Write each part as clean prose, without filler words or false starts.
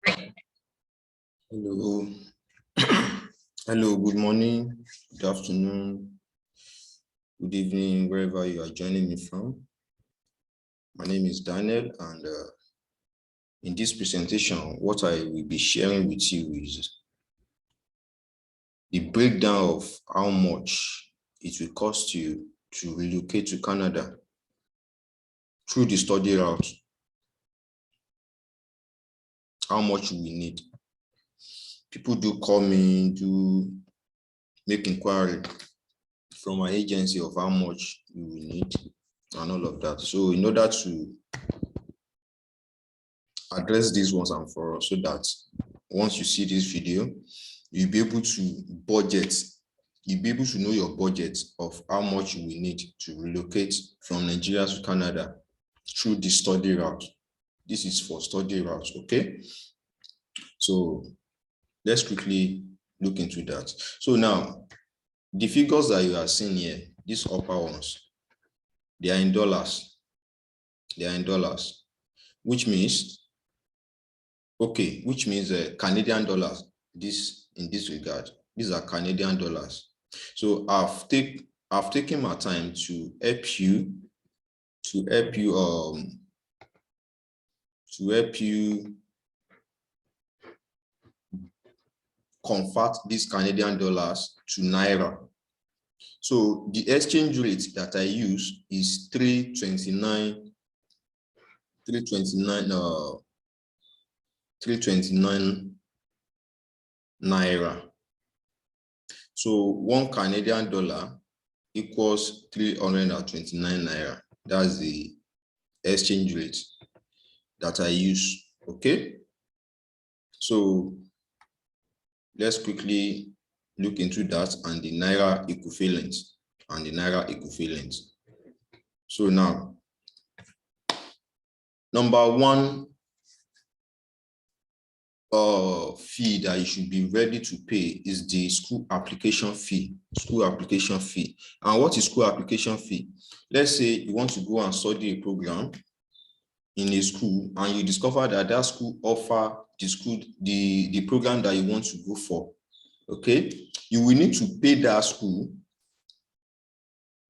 Hello. Hello, good morning, good afternoon, good evening, wherever you are joining me from. My name is Daniel, and in this presentation, what I will be sharing with you is the breakdown of how much it will cost you to relocate to Canada through the study route, how much we need. People do call me, do make inquiry from my agency of how much you will need and all of that. So in order to address these ones and for all, so that once you see this video, you'll be able to budget, you'll be able to know your budget of how much you will need to relocate from Nigeria to Canada through the study route. This is for study route, okay? So let's quickly look into that. So now, the figures that you are seeing here, these upper ones, they are in dollars. They are in dollars, which means, okay, which means Canadian dollars. This in this regard, these are Canadian dollars. So I've taken my time to help you convert these Canadian dollars to Naira. So the exchange rate that I use is 329 Naira. So 1 Canadian dollar equals 329 Naira. That's the exchange rate that I use, okay? So let's quickly look into that and the Naira equivalent So now, number one fee that you should be ready to pay is the school application fee. And what is school application fee? Let's say you want to go and study a program in a school and you discover that that school offer the program that you want to go for, okay? You will need to pay that school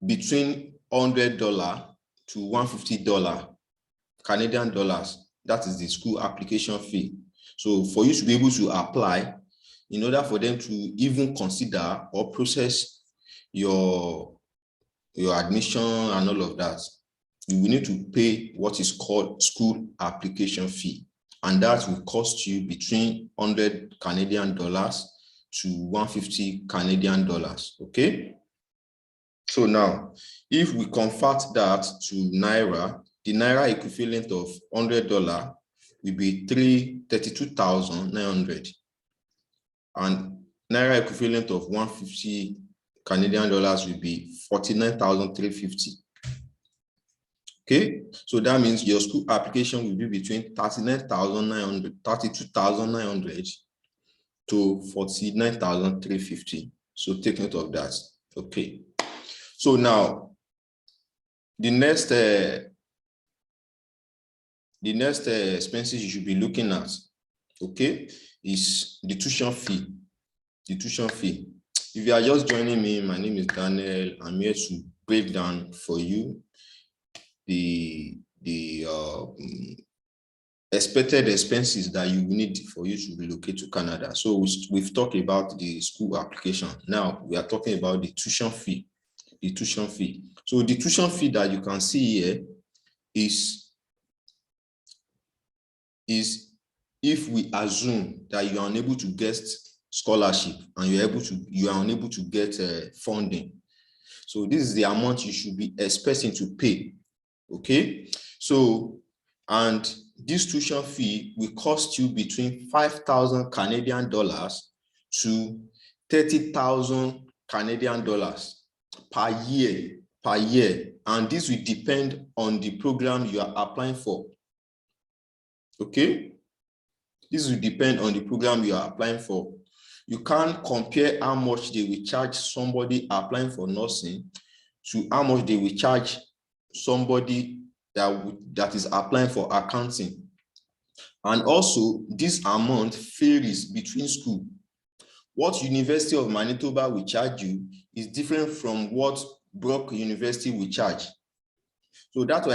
between $100 to $150 Canadian dollars. That is the school application fee. So for you to be able to apply, in order for them to even consider or process your admission and all of that, you will need to pay what is called school application fee. And that will cost you between $100 Canadian dollars to $150 Canadian dollars, okay? So now, if we convert that to Naira, the Naira equivalent of $100 will be 32,900, and Naira equivalent of 150 Canadian dollars will be 49,350. Okay, so that means your school application will be between 32,900 to 49,350. So take note of that. Okay, so now the next expenses you should be looking at, okay, is the tuition fee. If you are just joining me, my name is Daniel. I'm here to break down for you the expected expenses that you need for you to relocate to Canada. So we've talked about the school application. Now we are talking about the tuition fee. So the tuition fee that you can see here is if we assume that you are unable to get scholarship and you are unable to get funding. So this is the amount you should be expecting to pay, okay? So, and this tuition fee will cost you between 5,000 Canadian dollars to 30,000 Canadian dollars per year, and this will depend on the program you are applying for, okay? This will depend on the program you are applying for. You can't compare how much they will charge somebody applying for nursing to how much they will charge somebody that is applying for accounting. And also, this amount varies between school. What University of Manitoba will charge you is different from what Brock University will charge. So that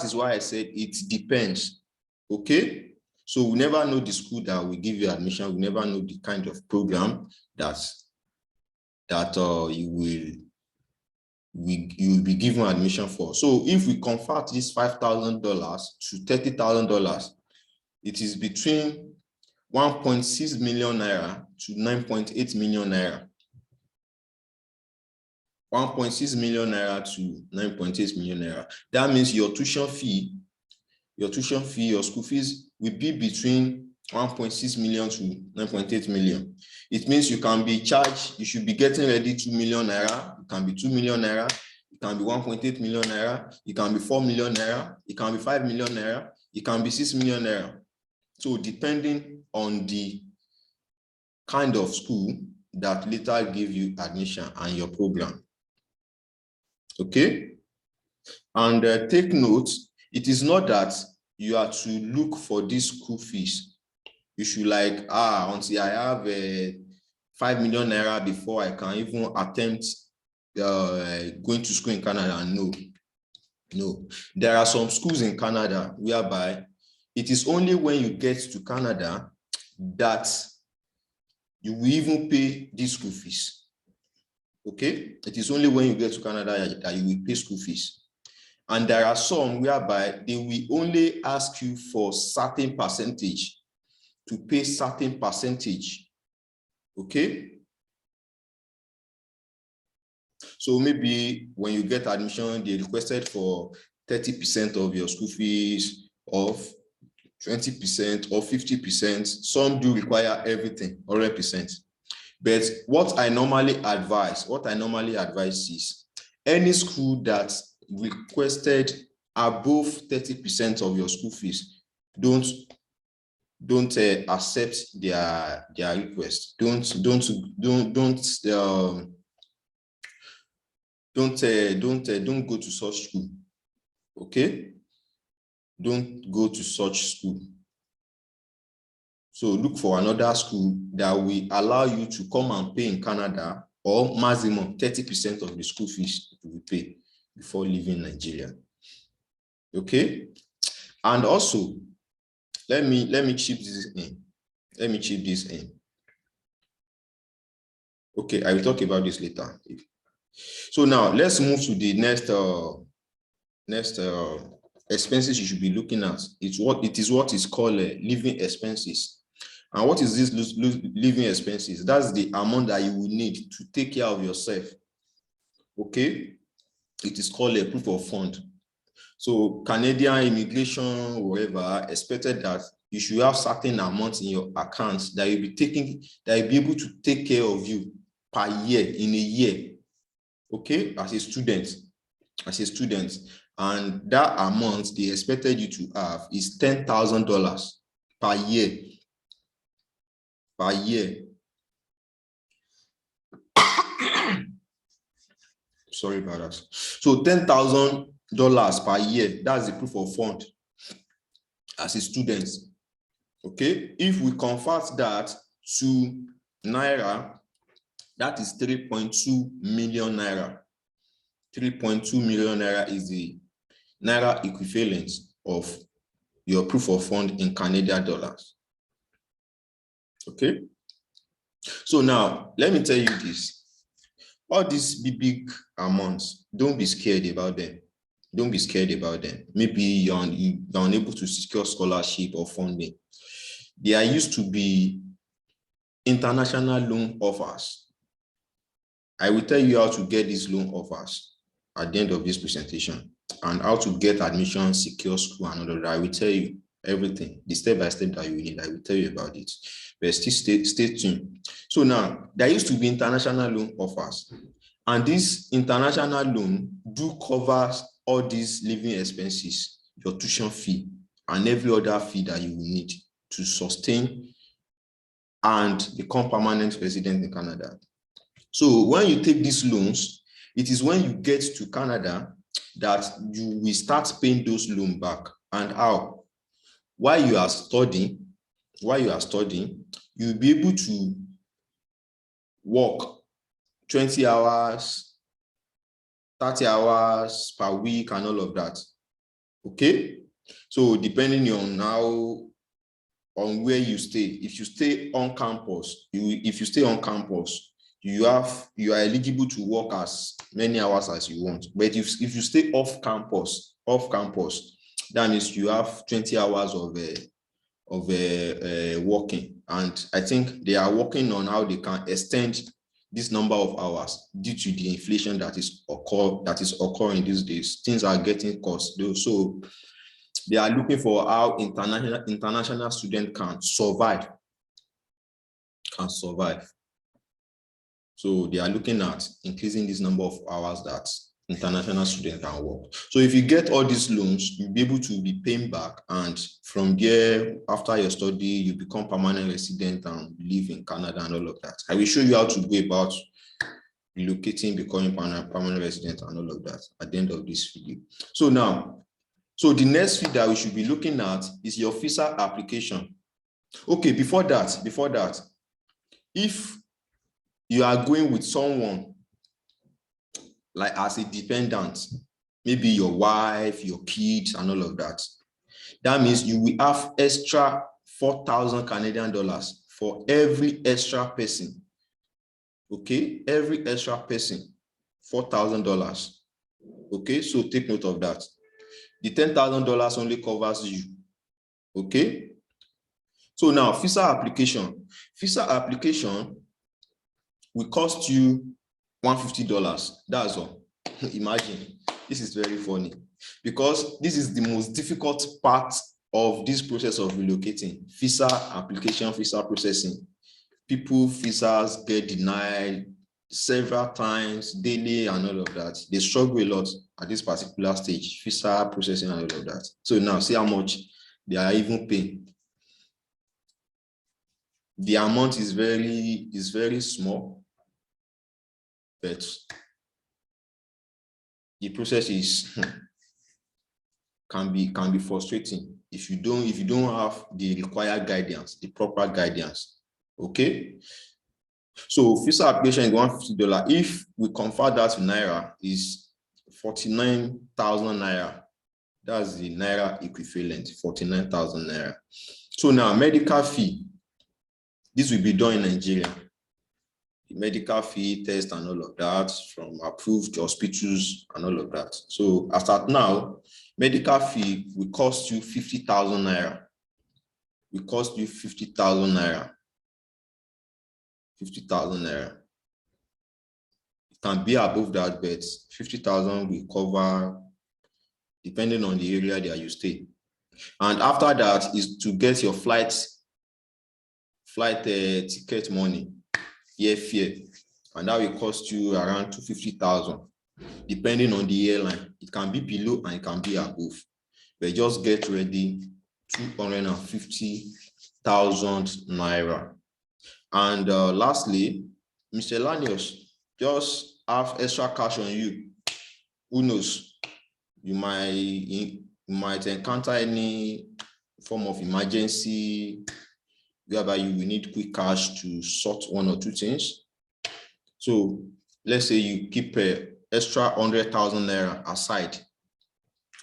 is why I said it depends. Okay? So we never know the school that will give you admission. We never know the kind of program that you will be given admission for. So if we convert this $5,000 to $30,000, it is between 1.6 million naira to 9.8 million naira. 1.6 million naira to 9.8 million naira. That means your tuition fee, your school fees will be between 1.6 million to 9.8 million. It means you can be charged, you should be getting ready 2 million naira, it can be 2 million naira, it can be 1.8 million naira, it can be 4 million naira, it can be 5 million naira, it can be 6 million naira. So depending on the kind of school that later give you admission and your program. Okay? And take note, it is not that you are to look for these school fees. You should like, until I have 5 million naira before I can even attempt going to school in Canada. No. There are some schools in Canada whereby it is only when you get to Canada that you will even pay these school fees. Okay? It is only when you get to Canada that you will pay school fees. And there are some whereby they will only ask you for certain percentage, to pay certain percentage. Okay? So maybe when you get admission, they requested for 30% of your school fees, of 20% or 50%. Some do require everything, 100%. But what I normally advise is any school that requested above 30% of your school fees, don't accept their request. Don't go to such school. Okay? Don't go to such school. So look for another school that will allow you to come and pay in Canada, or maximum 30% of the school fees you will pay before leaving Nigeria. Okay? And also, let me chip this in. Okay, I will talk about this later. So now let's move to the next expenses you should be looking at. It is what is called living expenses. And what is this living expenses? That's the amount that you will need to take care of yourself. Okay? It is called a proof of fund. So Canadian immigration, whatever, expected that you should have certain amounts in your accounts that you'll be able to take care of you per year, in a year. Okay? As a student. And that amount they expected you to have is $10,000 per year. Per year. Sorry about that. So $10,000 per year, that's the proof of fund as a student. Okay, if we convert that to naira, that is 3.2 million naira. 3.2 million naira is the naira equivalent of your proof of fund in Canadian dollars. Okay, so now let me tell you this. All these big amounts, don't be scared about them. Don't be scared about them. Maybe you're unable to secure scholarship or funding. There used to be international loan offers. I will tell you how to get these loan offers at the end of this presentation, and how to get admission, secure school, and all of that. I will tell you everything, the step-by-step that you need. I will tell you about it. But still stay tuned. So now, there used to be international loan offers, and this international loan do cover all these living expenses, your tuition fee, and every other fee that you will need to sustain and become permanent resident in Canada. So when you take these loans, it is when you get to Canada that you will start paying those loans back. And how? while you are studying, you'll be able to work 20 hours, 30 hours per week and all of that. Okay? So depending on where you stay, if you stay on campus, you are eligible to work as many hours as you want. But if you stay off campus, that means you have 20 hours of working. And I think they are working on how they can extend this number of hours due to the inflation that is occurring these days. Things are getting cost. So they are looking for how international students can survive. So they are looking at increasing this number of hours that international students can work. So if you get all these loans, you'll be able to be paying back, and from there, after your study, you become permanent resident and live in Canada and all of that. I will show you how to go about relocating, becoming permanent resident and all of that at the end of this video. So now, the next fee that we should be looking at is your visa application. Okay, before that, if you are going with someone like as a dependent, maybe your wife, your kids, and all of that, that means you will have extra 4,000 Canadian dollars for every extra person. Okay, every extra person, $4,000. Okay, so take note of that. The $10,000 only covers you. Okay, so now visa application will cost you $150. That's all. Imagine, this is very funny because this is the most difficult part of this process of relocating. Visa application, visa processing. People visas get denied several times daily and all of that. They struggle a lot at this particular stage, visa processing and all of that. So now see how much they are even paying. The amount is very small, but the process is can be frustrating if you don't have the required guidance, the proper guidance. Okay, so visa application is $150. If we convert that to naira, is 49,000 naira. That's the naira equivalent, 49,000 naira. So now medical fee, this will be done in Nigeria. The medical fee, test and all of that from approved hospitals and all of that. So as at now, medical fee will cost you 50,000 naira. Will cost you 50,000 naira. 50,000 naira. It can be above that, but 50,000 will cover depending on the area that you stay. And after that is to get your flight ticket money, airfare, and that will cost you around 250,000, depending on the airline. It can be below and it can be above, but just get ready, 250,000 naira. And lastly, miscellaneous, just have extra cash on you. Who knows? You might encounter any form of emergency whereby you will need quick cash to sort one or two things. So let's say you keep extra 100,000 naira aside.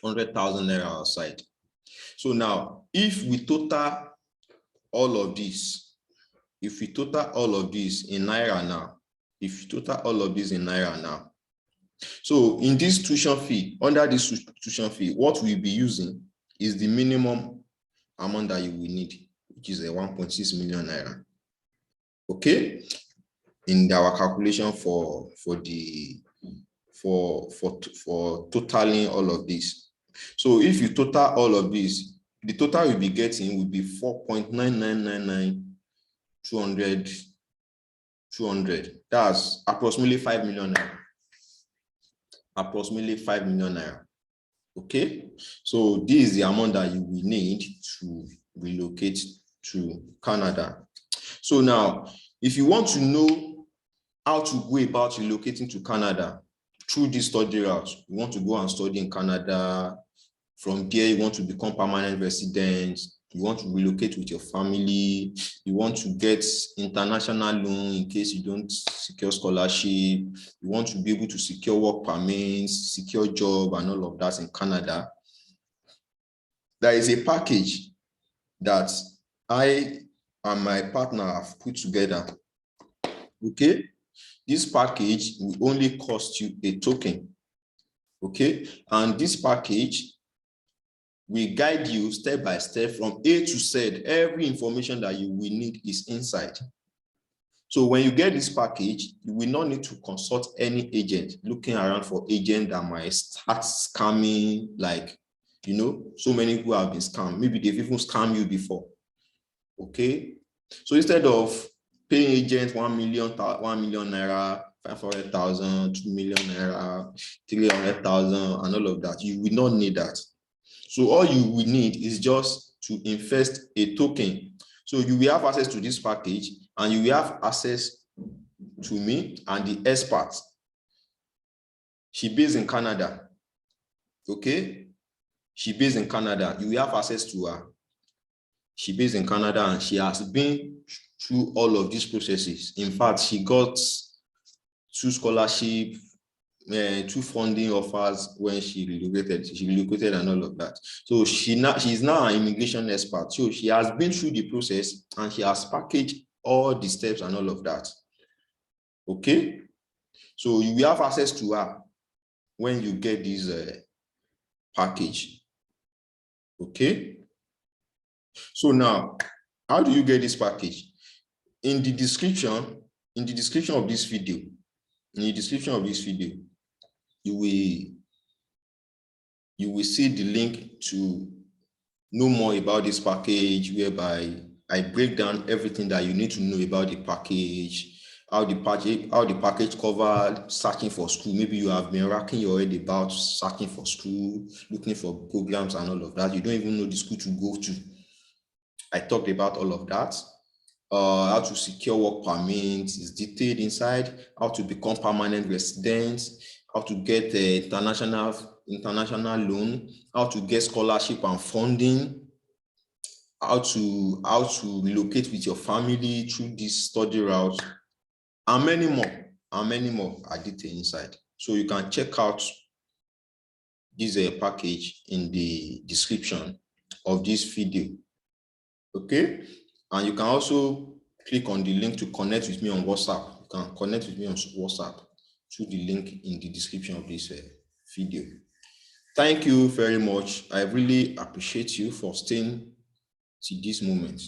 100,000 naira aside. So now, if we total all of this, in naira now, so in this tuition fee, under this tuition fee, what we'll be using is the minimum amount that you will need, which is a 1.6 million naira. Okay, in our calculation for totaling all of this. So if you total all of this, the total we'll be getting will be 4.9999200. That's approximately 5 million naira. Approximately 5 million naira. Okay, so this is the amount that you will need to relocate to Canada. So now, if you want to know how to go about relocating to Canada through this study route, you want to go and study in Canada. From there, you want to become permanent resident, you want to relocate with your family, you want to get international loan in case you don't secure scholarship, you want to be able to secure work permits, secure job and all of that in Canada, there is a package that I and my partner have put together. Okay, this package will only cost you a token. Okay, and this package will guide you step by step from A to Z. Every information that you will need is inside. So when you get this package, you will not need to consult any agent, looking around for agent that might start scamming, like, you know, so many people have been scammed. Maybe they've even scammed you before. Okay, so instead of paying agent 1 million naira, 500,000, 2 million naira, 300,000, and all of that, you will not need that. So all you will need is just to invest a token. So you will have access to this package, and you will have access to me and the expert. She based in Canada. Okay, she based in Canada. You will have access to her. She based in Canada, and she has been through all of these processes. In fact, she got 2 scholarship, 2 funding offers when she relocated. She relocated and all of that. So she's now an immigration expert. So she has been through the process, and she has packaged all the steps and all of that. Okay, so you will have access to her when you get this package. Okay, so now, how do you get this package? In the description of this video, you will see the link to know more about this package, whereby I break down everything that you need to know about the package, how the package covered searching for school. Maybe you have been racking your head about searching for school, looking for programs and all of that. You don't even know the school to go to. I talked about all of that. How to secure work permits is detailed inside, how to become permanent residents, how to get international loan, how to get scholarship and funding, how to relocate with your family through this study route, and many more are detailed inside. So you can check out this package in the description of this video. Okay, and you can also click on the link to connect with me on WhatsApp. You can connect with me on WhatsApp through the link in the description of this video. Thank you very much. I really appreciate you for staying to this moment.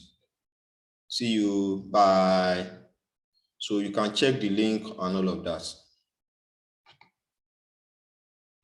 See you. Bye. So you can check the link and all of that.